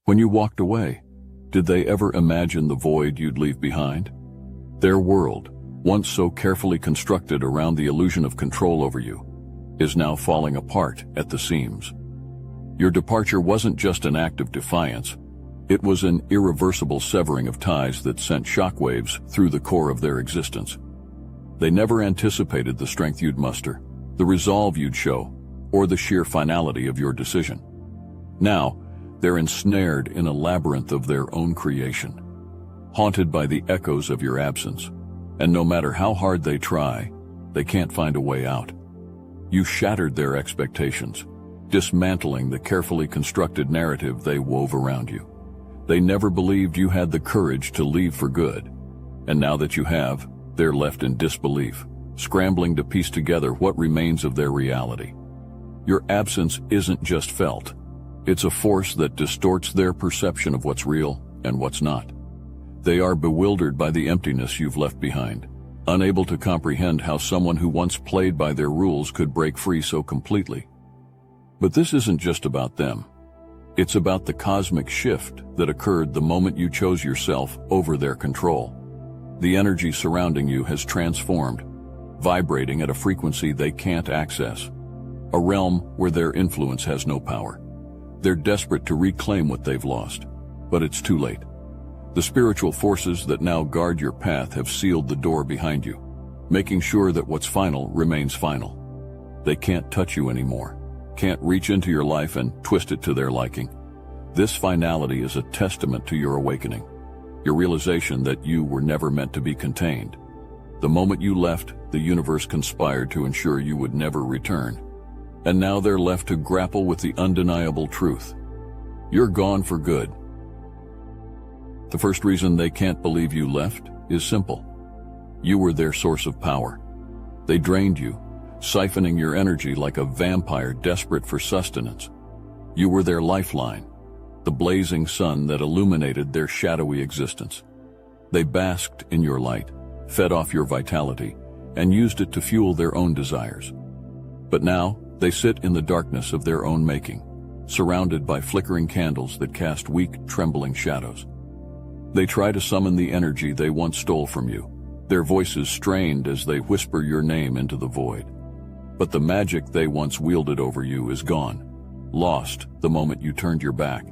When you walked away, did they ever imagine the void you'd leave behind? Their world, once so carefully constructed around the illusion of control over you, is now falling apart at the seams. Your departure wasn't just an act of defiance. It was an irreversible severing of ties that sent shockwaves through the core of their existence. They never anticipated the strength you'd muster, the resolve you'd show, or the sheer finality of your decision. Now, they're ensnared in a labyrinth of their own creation, haunted by the echoes of your absence, and no matter how hard they try, they can't find a way out. You shattered their expectations, dismantling the carefully constructed narrative they wove around you. They never believed you had the courage to leave for good, and now that you have, they're left in disbelief, scrambling to piece together what remains of their reality. Your absence isn't just felt. It's a force that distorts their perception of what's real and what's not. They are bewildered by the emptiness you've left behind, unable to comprehend how someone who once played by their rules could break free so completely. But this isn't just about them. It's about the cosmic shift that occurred the moment you chose yourself over their control. The energy surrounding you has transformed, vibrating at a frequency they can't access, a realm where their influence has no power. They're desperate to reclaim what they've lost, but it's too late. The spiritual forces that now guard your path have sealed the door behind you, making sure that what's final remains final. They can't touch you anymore, can't reach into your life and twist it to their liking. This finality is a testament to your awakening, your realization that you were never meant to be contained. The moment you left, the universe conspired to ensure you would never return. And now they're left to grapple with the undeniable truth. You're gone for good. The first reason they can't believe you left is simple. You were their source of power. They drained you, siphoning your energy like a vampire desperate for sustenance. You were their lifeline, the blazing sun that illuminated their shadowy existence. They basked in your light, fed off your vitality, and used it to fuel their own desires. But now, they sit in the darkness of their own making, surrounded by flickering candles that cast weak, trembling shadows. They try to summon the energy they once stole from you, their voices strained as they whisper your name into the void. But the magic they once wielded over you is gone, lost the moment you turned your back.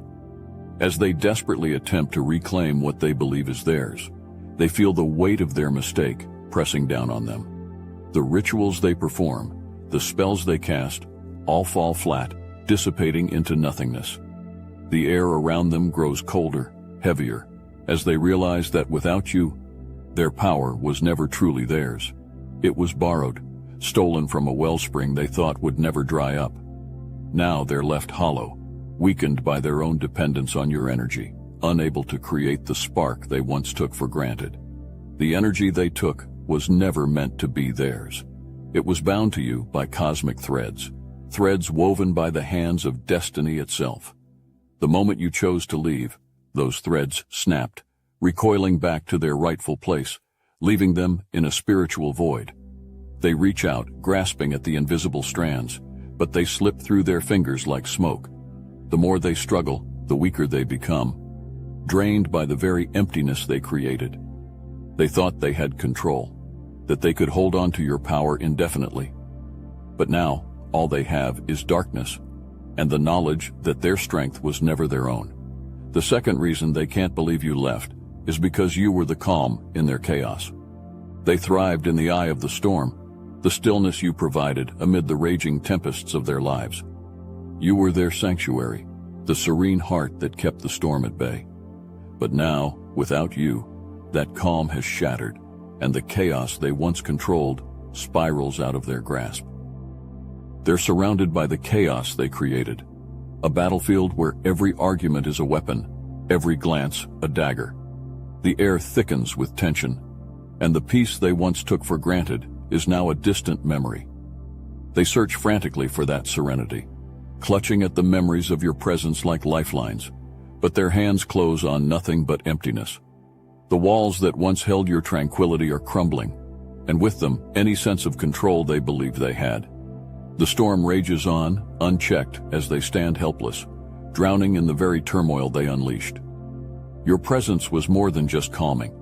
As they desperately attempt to reclaim what they believe is theirs, they feel the weight of their mistake pressing down on them. The rituals they perform, the spells they cast, all fall flat, dissipating into nothingness. The air around them grows colder, heavier, as they realize that without you, their power was never truly theirs. It was borrowed, stolen from a wellspring they thought would never dry up. Now they're left hollow, weakened by their own dependence on your energy, unable to create the spark they once took for granted. The energy they took was never meant to be theirs. It was bound to you by cosmic threads, threads woven by the hands of destiny itself. The moment you chose to leave, those threads snapped, recoiling back to their rightful place, leaving them in a spiritual void. They reach out, grasping at the invisible strands, but they slip through their fingers like smoke. The more they struggle, the weaker they become, drained by the very emptiness they created. They thought they had control, that they could hold on to your power indefinitely. But now, all they have is darkness, and the knowledge that their strength was never their own. The second reason they can't believe you left is because you were the calm in their chaos. They thrived in the eye of the storm, the stillness you provided amid the raging tempests of their lives. You were their sanctuary, the serene heart that kept the storm at bay. But now, without you, that calm has shattered, and the chaos they once controlled spirals out of their grasp. They're surrounded by the chaos they created, a battlefield where every argument is a weapon, every glance a dagger. The air thickens with tension, and the peace they once took for granted is now a distant memory. They search frantically for that serenity, clutching at the memories of your presence like lifelines, but their hands close on nothing but emptiness. The walls that once held your tranquility are crumbling, and with them, any sense of control they believed they had. The storm rages on, unchecked, as they stand helpless, drowning in the very turmoil they unleashed. Your presence was more than just calming.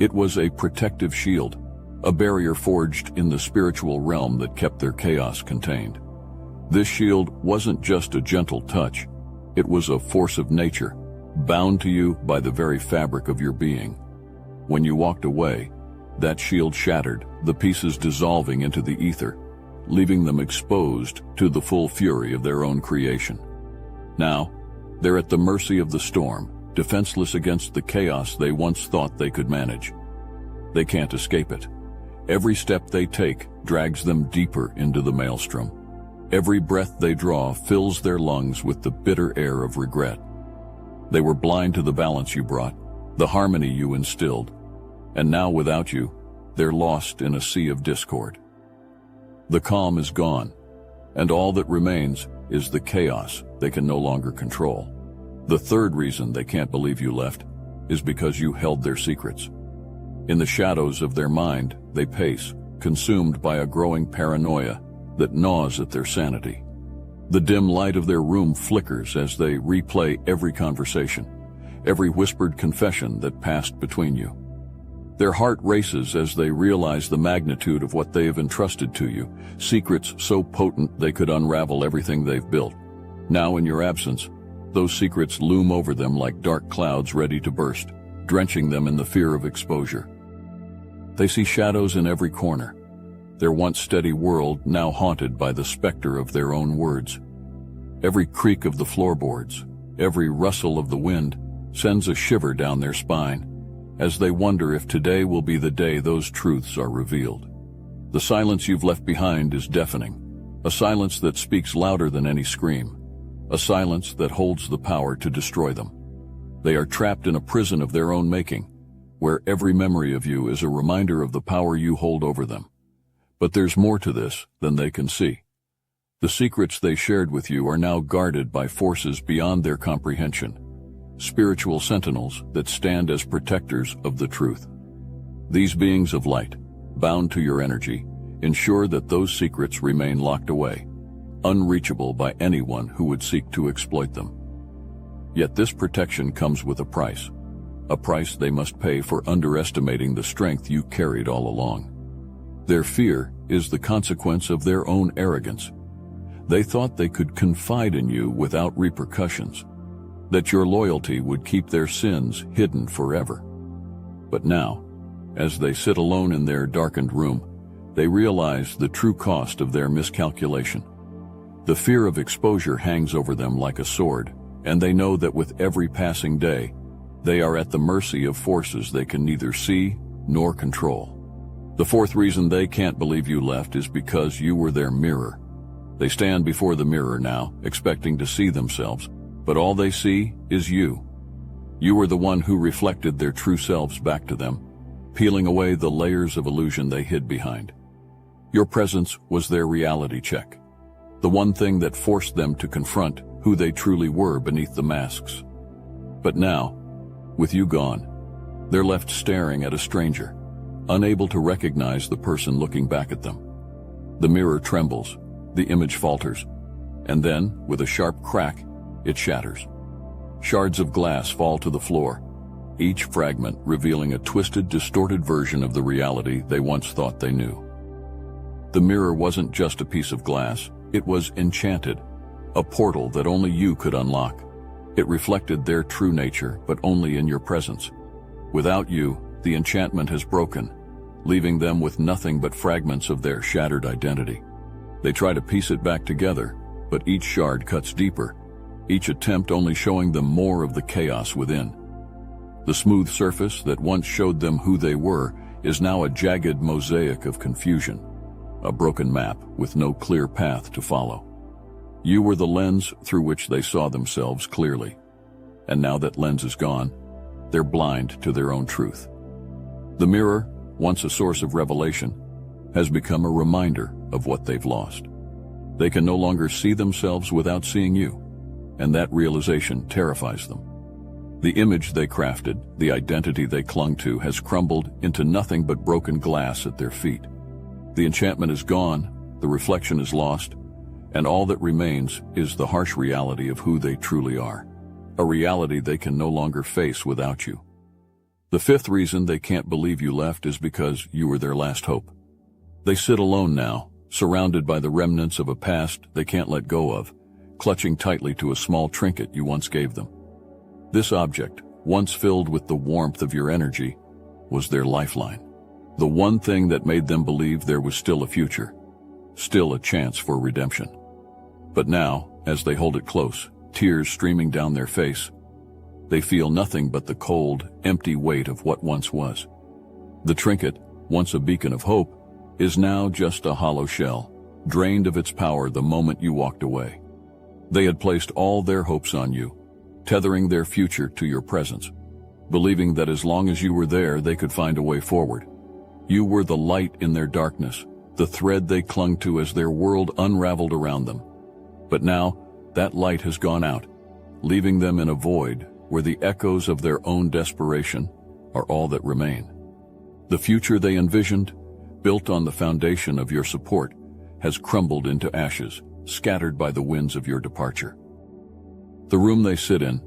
It was a protective shield, a barrier forged in the spiritual realm that kept their chaos contained. This shield wasn't just a gentle touch. It was a force of nature, bound to you by the very fabric of your being. When you walked away, that shield shattered, the pieces dissolving into the ether, leaving them exposed to the full fury of their own creation. Now, they're at the mercy of the storm, defenseless against the chaos they once thought they could manage. They can't escape it. Every step they take drags them deeper into the maelstrom. Every breath they draw fills their lungs with the bitter air of regret. They were blind to the balance you brought, the harmony you instilled, and now without you, they're lost in a sea of discord. The calm is gone, and all that remains is the chaos they can no longer control. The third reason they can't believe you left is because you held their secrets. In the shadows of their mind, they pace, consumed by a growing paranoia that gnaws at their sanity. The dim light of their room flickers as they replay every conversation, every whispered confession that passed between you. Their heart races as they realize the magnitude of what they have entrusted to you, secrets so potent they could unravel everything they've built. Now, in your absence, those secrets loom over them like dark clouds ready to burst, drenching them in the fear of exposure. They see shadows in every corner, their once steady world now haunted by the specter of their own words. Every creak of the floorboards, every rustle of the wind sends a shiver down their spine, as they wonder if today will be the day those truths are revealed. The silence you've left behind is deafening, a silence that speaks louder than any scream, a silence that holds the power to destroy them. They are trapped in a prison of their own making, where every memory of you is a reminder of the power you hold over them. But there's more to this than they can see. The secrets they shared with you are now guarded by forces beyond their comprehension, spiritual sentinels that stand as protectors of the truth. These beings of light, bound to your energy, ensure that those secrets remain locked away, unreachable by anyone who would seek to exploit them. Yet this protection comes with a price they must pay for underestimating the strength you carried all along. Their fear is the consequence of their own arrogance. They thought they could confide in you without repercussions, that your loyalty would keep their sins hidden forever. But now, as they sit alone in their darkened room, they realize the true cost of their miscalculation. The fear of exposure hangs over them like a sword, and they know that with every passing day, they are at the mercy of forces they can neither see nor control. The fourth reason they can't believe you left is because you were their mirror. They stand before the mirror now, expecting to see themselves, but all they see is you. You were the one who reflected their true selves back to them, peeling away the layers of illusion they hid behind. Your presence was their reality check, the one thing that forced them to confront who they truly were beneath the masks. But now, with you gone, they're left staring at a stranger, unable to recognize the person looking back at them. The mirror trembles, the image falters, and then, with a sharp crack, it shatters. Shards of glass fall to the floor, each fragment revealing a twisted, distorted version of the reality they once thought they knew. The mirror wasn't just a piece of glass, it was enchanted, a portal that only you could unlock. It reflected their true nature, but only in your presence. Without you, the enchantment has broken, leaving them with nothing but fragments of their shattered identity. They try to piece it back together, but each shard cuts deeper, each attempt only showing them more of the chaos within. The smooth surface that once showed them who they were is now a jagged mosaic of confusion, a broken map with no clear path to follow. You were the lens through which they saw themselves clearly, and now that lens is gone, they're blind to their own truth. The mirror, once a source of revelation, has become a reminder of what they've lost. They can no longer see themselves without seeing you, and that realization terrifies them. The image they crafted, the identity they clung to, has crumbled into nothing but broken glass at their feet. The enchantment is gone, the reflection is lost, and all that remains is the harsh reality of who they truly are, a reality they can no longer face without you. The fifth reason they can't believe you left is because you were their last hope. They sit alone now, surrounded by the remnants of a past they can't let go of, clutching tightly to a small trinket you once gave them. This object, once filled with the warmth of your energy, was their lifeline. The one thing that made them believe there was still a future, still a chance for redemption. But now, as they hold it close, tears streaming down their face, they feel nothing but the cold, empty weight of what once was. The trinket, once a beacon of hope, is now just a hollow shell, drained of its power the moment you walked away. They had placed all their hopes on you, tethering their future to your presence, believing that as long as you were there, they could find a way forward. You were the light in their darkness, the thread they clung to as their world unraveled around them. But now, that light has gone out, leaving them in a void where the echoes of their own desperation are all that remain. The future they envisioned, built on the foundation of your support, has crumbled into ashes, scattered by the winds of your departure. The room they sit in,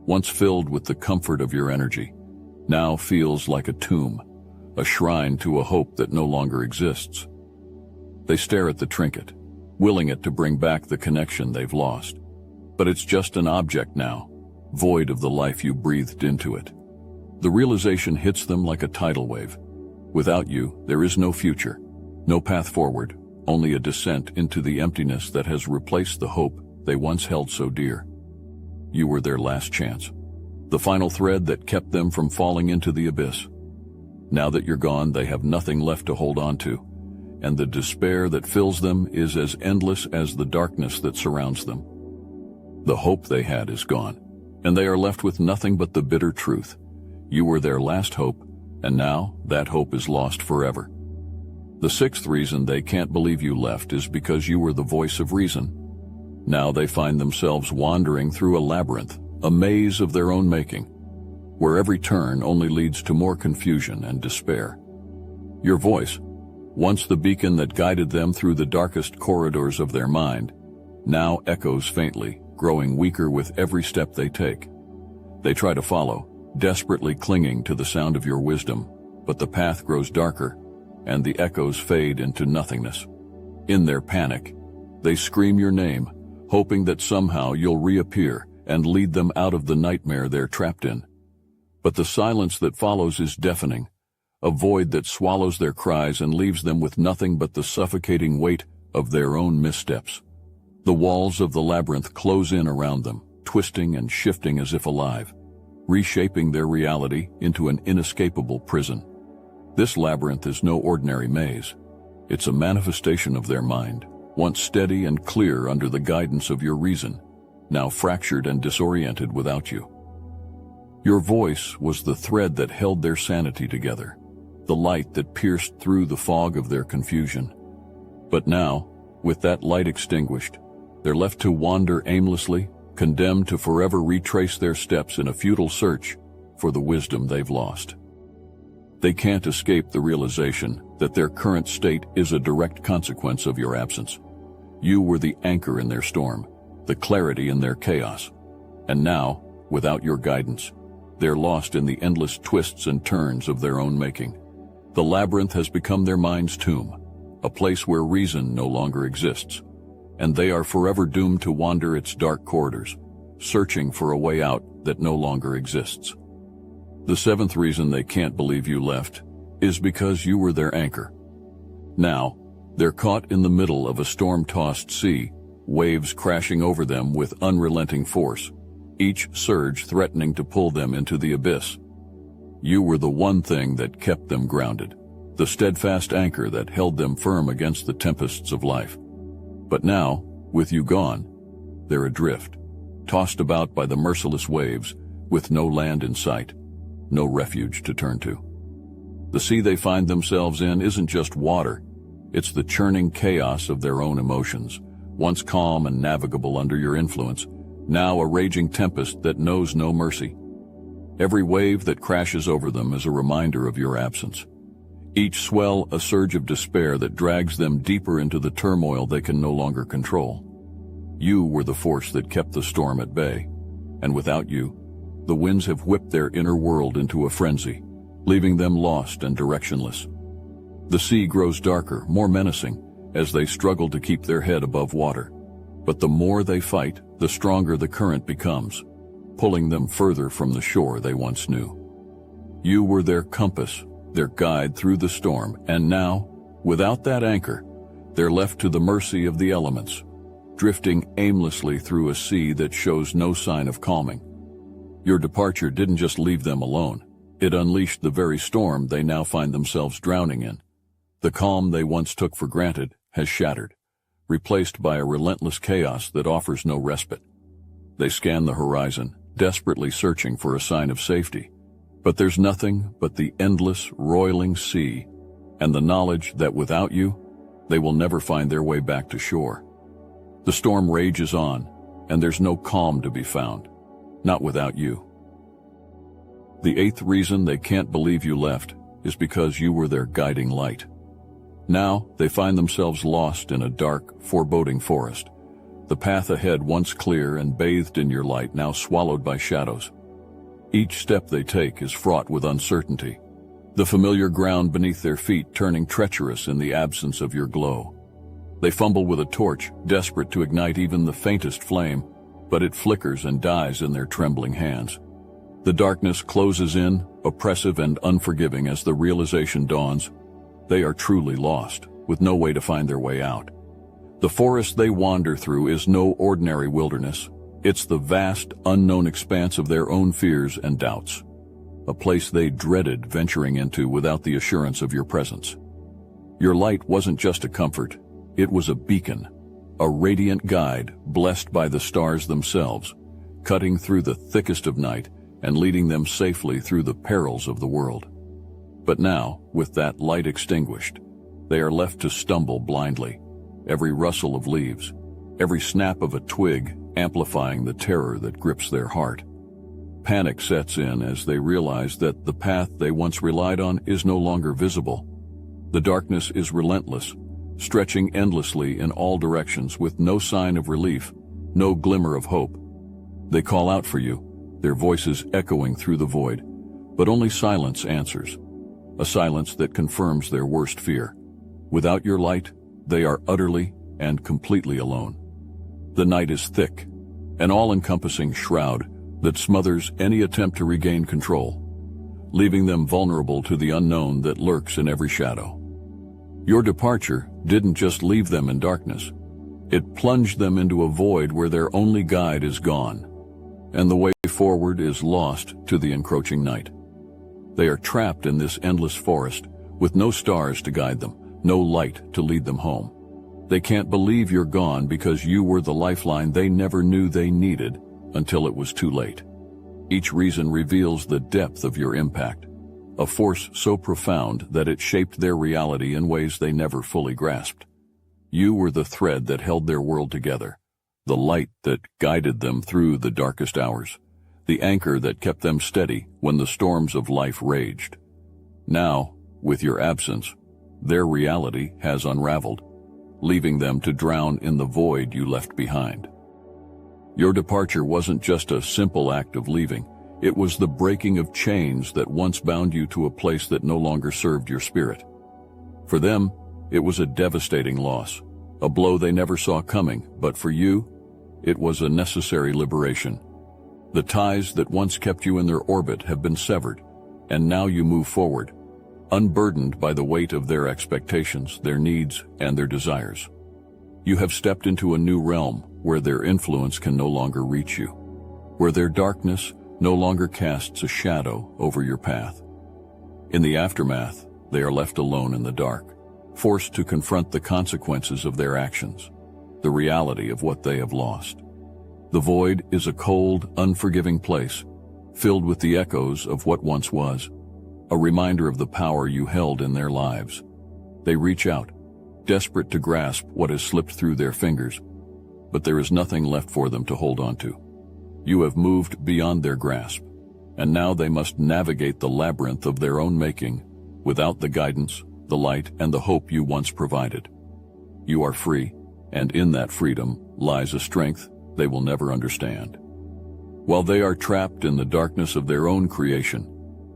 once filled with the comfort of your energy, now feels like a tomb, a shrine to a hope that no longer exists. They stare at the trinket, willing it to bring back the connection they've lost. But it's just an object now, void of the life you breathed into it. The realization hits them like a tidal wave. Without you, there is no future, no path forward, only a descent into the emptiness that has replaced the hope they once held so dear. You were their last chance, the final thread that kept them from falling into the abyss. Now that you're gone, they have nothing left to hold on to, and the despair that fills them is as endless as the darkness that surrounds them. The hope they had is gone, and they are left with nothing but the bitter truth. You were their last hope, and now that hope is lost forever. The sixth reason they can't believe you left is because you were the voice of reason. Now they find themselves wandering through a labyrinth, a maze of their own making, where every turn only leads to more confusion and despair. Your voice, once the beacon that guided them through the darkest corridors of their mind, now echoes faintly, growing weaker with every step they take. They try to follow, desperately clinging to the sound of your wisdom, but the path grows darker, and the echoes fade into nothingness. In their panic, they scream your name, hoping that somehow you'll reappear and lead them out of the nightmare they're trapped in. But the silence that follows is deafening, a void that swallows their cries and leaves them with nothing but the suffocating weight of their own missteps. The walls of the labyrinth close in around them, twisting and shifting as if alive, reshaping their reality into an inescapable prison. This labyrinth is no ordinary maze. It's a manifestation of their mind, once steady and clear under the guidance of your reason, now fractured and disoriented without you. Your voice was the thread that held their sanity together, the light that pierced through the fog of their confusion. But now, with that light extinguished, they're left to wander aimlessly, condemned to forever retrace their steps in a futile search for the wisdom they've lost. They can't escape the realization that their current state is a direct consequence of your absence. You were the anchor in their storm, the clarity in their chaos. And now, without your guidance, they're lost in the endless twists and turns of their own making. The labyrinth has become their mind's tomb, a place where reason no longer exists, and they are forever doomed to wander its dark corridors, searching for a way out that no longer exists. The seventh reason they can't believe you left is because you were their anchor. Now, they're caught in the middle of a storm-tossed sea, waves crashing over them with unrelenting force, each surge threatening to pull them into the abyss. You were the one thing that kept them grounded, the steadfast anchor that held them firm against the tempests of life. But now, with you gone, they're adrift, tossed about by the merciless waves, with no land in sight, no refuge to turn to. The sea they find themselves in isn't just water, it's the churning chaos of their own emotions, once calm and navigable under your influence, now a raging tempest that knows no mercy. Every wave that crashes over them is a reminder of your absence. Each swell a surge of despair that drags them deeper into the turmoil they can no longer control. You were the force that kept the storm at bay, and without you, the winds have whipped their inner world into a frenzy, leaving them lost and directionless. The sea grows darker, more menacing, as they struggle to keep their head above water. But the more they fight, the stronger the current becomes, pulling them further from the shore they once knew. You were their compass, their guide through the storm, and now, without that anchor, they're left to the mercy of the elements, drifting aimlessly through a sea that shows no sign of calming. Your departure didn't just leave them alone. It unleashed the very storm they now find themselves drowning in. The calm they once took for granted has shattered, replaced by a relentless chaos that offers no respite. They scan the horizon, desperately searching for a sign of safety. But there's nothing but the endless, roiling sea, and the knowledge that without you, they will never find their way back to shore. The storm rages on, and there's no calm to be found, not without you. The eighth reason they can't believe you left is because you were their guiding light. Now, they find themselves lost in a dark, foreboding forest. The path ahead, once clear and bathed in your light, now swallowed by shadows. Each step they take is fraught with uncertainty, the familiar ground beneath their feet turning treacherous in the absence of your glow. They fumble with a torch, desperate to ignite even the faintest flame, but it flickers and dies in their trembling hands. The darkness closes in, oppressive and unforgiving as the realization dawns. They are truly lost, with no way to find their way out. The forest they wander through is no ordinary wilderness. It's the vast, unknown expanse of their own fears and doubts, a place they dreaded venturing into without the assurance of your presence. Your light wasn't just a comfort, it was a beacon, a radiant guide blessed by the stars themselves, cutting through the thickest of night and leading them safely through the perils of the world. But now, with that light extinguished, they are left to stumble blindly, every rustle of leaves, every snap of a twig amplifying the terror that grips their heart. Panic sets in as they realize that the path they once relied on is no longer visible. The darkness is relentless, stretching endlessly in all directions with no sign of relief, no glimmer of hope. They call out for you, their voices echoing through the void, but only silence answers, a silence that confirms their worst fear. Without your light, they are utterly and completely alone. The night is thick, an all-encompassing shroud that smothers any attempt to regain control, leaving them vulnerable to the unknown that lurks in every shadow. Your departure didn't just leave them in darkness. It plunged them into a void where their only guide is gone, and the way forward is lost to the encroaching night. They are trapped in this endless forest with no stars to guide them, no light to lead them home. They can't believe you're gone because you were the lifeline they never knew they needed until it was too late. Each reason reveals the depth of your impact, a force so profound that it shaped their reality in ways they never fully grasped. You were the thread that held their world together, the light that guided them through the darkest hours, the anchor that kept them steady when the storms of life raged. Now, with your absence, their reality has unraveled, leaving them to drown in the void you left behind. Your departure wasn't just a simple act of leaving. It was the breaking of chains that once bound you to a place that no longer served your spirit. For them, it was a devastating loss, a blow they never saw coming, but for you, it was a necessary liberation. The ties that once kept you in their orbit have been severed, and now you move forward, unburdened by the weight of their expectations, their needs, and their desires. You have stepped into a new realm where their influence can no longer reach you, where their darkness no longer casts a shadow over your path. In the aftermath, they are left alone in the dark, forced to confront the consequences of their actions, the reality of what they have lost. The void is a cold, unforgiving place, filled with the echoes of what once was, a reminder of the power you held in their lives. They reach out, desperate to grasp what has slipped through their fingers, but there is nothing left for them to hold on to. You have moved beyond their grasp, and now they must navigate the labyrinth of their own making without the guidance, the light, and the hope you once provided. You are free, and in that freedom lies a strength they will never understand. While they are trapped in the darkness of their own creation,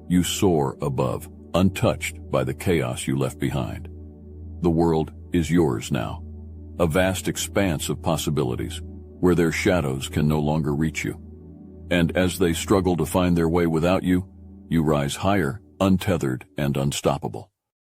you soar above, untouched by the chaos you left behind. The world is yours now, a vast expanse of possibilities, where their shadows can no longer reach you. And as they struggle to find their way without you, you rise higher, untethered and unstoppable.